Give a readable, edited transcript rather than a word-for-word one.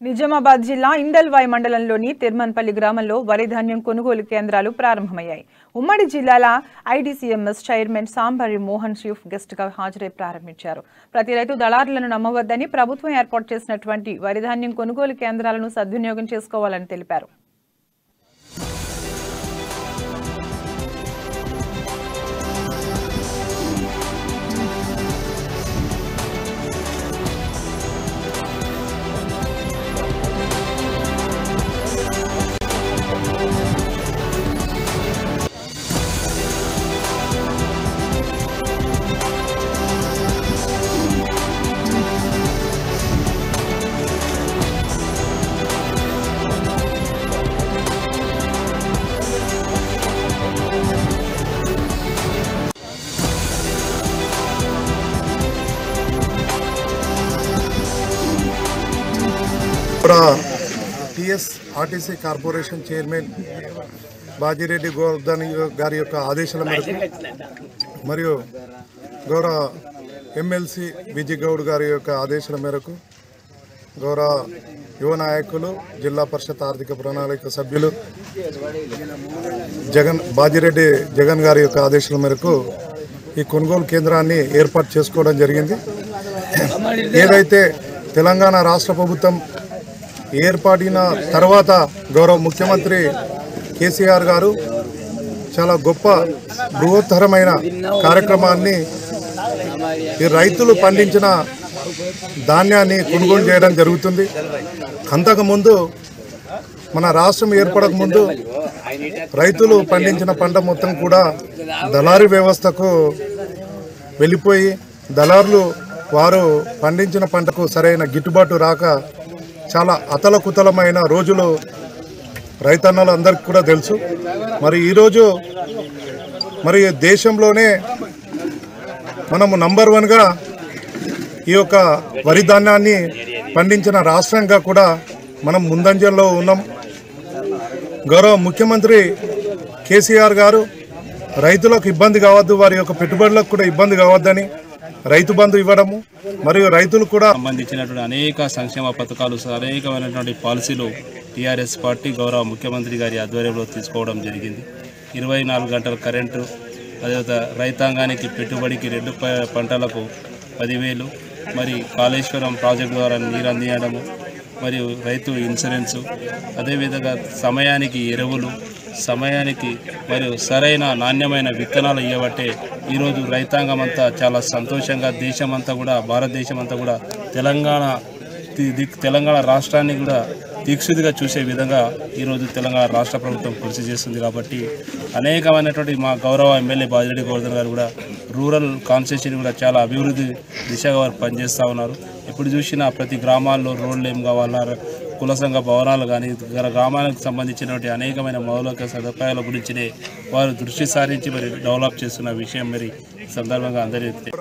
నిజామాబాద్ జిల్లా ఇందల్వాయి మండలంలోని తిర్మన్పల్లి గ్రామంలో వరి ధాన్యం కొనుగోలు కేంద్రాలు ప్రారంభమయ్యాయి. ఉమ్మడి జిల్లాల IDCMS chairman Sambari Mohan chief guest గా హాజరై ప్రారంభించారు. ప్రతి రైతు దళారులను నమ్మవద్దని, ప్రభుత్వం ఏర్పాటు చేసినటువంటి వరి ధాన్యం కొనుగోలు కేంద్రాలను సద్వినియోగం చేసుకోవాలని తెలిపారు. TSRTC corporation chairman Bajireddy Govardhan గారి యొక్క ఆదేశాల మేరకు మరియు గౌరవ ఎమ్మెల్సీ విజయ్ గౌడ్ గారి యొక్క ఆదేశాల మేరకు గౌరవ యువ నాయకులు, జిల్లా పరిషత్ ఆర్థిక ప్రణాళిక సభ్యులు బాజిరెడ్డి జగన్ గారి యొక్క ఆదేశాల మేరకు ఈ కొనుగోలు కేంద్రాన్ని ఏర్పాటు చేసుకోవడం జరిగింది. ఏదైతే తెలంగాణ రాష్ట్ర ప్రభుత్వం ఏర్పడిన తర్వాత గౌరవ ముఖ్యమంత్రి కేసీఆర్ గారు చాలా గొప్ప బృహత్తరమైన కార్యక్రమాన్ని ఈ రైతులు పండించిన ధాన్యాన్ని కొనుగోలు చేయడం జరుగుతుంది. అంతకుముందు మన రాష్ట్రం ఏర్పడక ముందు రైతులు పండించిన పంట మొత్తం కూడా దళారీ వ్యవస్థకు వెళ్ళిపోయి దళారులు వారు పండించిన పంటకు సరైన గిట్టుబాటు రాక చాలా అతలకుతలమైన రోజులు రైతన్నలు అందరికీ కూడా తెలుసు. మరి ఈరోజు మరి దేశంలోనే మనము నంబర్ 1గా ఈ యొక్క వరి ధాన్యాన్ని పండించిన రాష్ట్రంగా కూడా మనం ముందంజల్లో ఉన్నాం. గౌరవ ముఖ్యమంత్రి కేసీఆర్ గారు రైతులకు ఇబ్బంది కావద్దు, వారి యొక్క పెట్టుబడులకు కూడా ఇబ్బంది కావద్దని రైతు బంధు ఇవ్వడము మరియు రైతులు కూడా సంబంధించినటువంటి అనేక సంక్షేమ పథకాలు, అనేకమైనటువంటి పాలసీలు టీఆర్ఎస్ పార్టీ గౌరవ ముఖ్యమంత్రి గారి ఆధ్వర్యంలో తీసుకోవడం జరిగింది. 24 గంటల కరెంటు, అదేవిధంగా రైతాంగానికి పెట్టుబడికి 2 పంటలకు 10,000, మరి కాళేశ్వరం ప్రాజెక్టు ద్వారా నీరు అందించడము, మరియు రైతు ఇన్సూరెన్సు, అదేవిధంగా సమయానికి ఎరువులు, సమయానికి మరియు సరైన నాణ్యమైన విత్తనాలు ఇవ్వబట్టే ఈరోజు రైతాంగం అంతా చాలా సంతోషంగా, దేశమంతా కూడా, భారతదేశం అంతా కూడా తెలంగాణ రాష్ట్రాన్ని కూడా దీక్షితుగా చూసే విధంగా ఈరోజు తెలంగాణ రాష్ట్ర ప్రభుత్వం కృషి చేస్తుంది. కాబట్టి అనేకమైనటువంటి మా గౌరవ ఎమ్మెల్యే బాజిరెడ్డి గోవర్ధన్ గారు కూడా రూరల్ కాన్స్టిట్యూషన్ కూడా చాలా అభివృద్ధి దిశగా వారు పనిచేస్తూ ఉన్నారు. ఇప్పుడు చూసినా ప్రతి గ్రామాల్లో రోడ్లు ఏం కావాలా, కుల సంఘ భవనాలు కానీ, గ్రామాలకు సంబంధించినటువంటి అనేకమైన మౌలిక సదుపాయాల గురించినే వారు దృష్టి సారించి మరి డెవలప్ చేస్తున్న విషయం మరి సందర్భంగా అందరికీ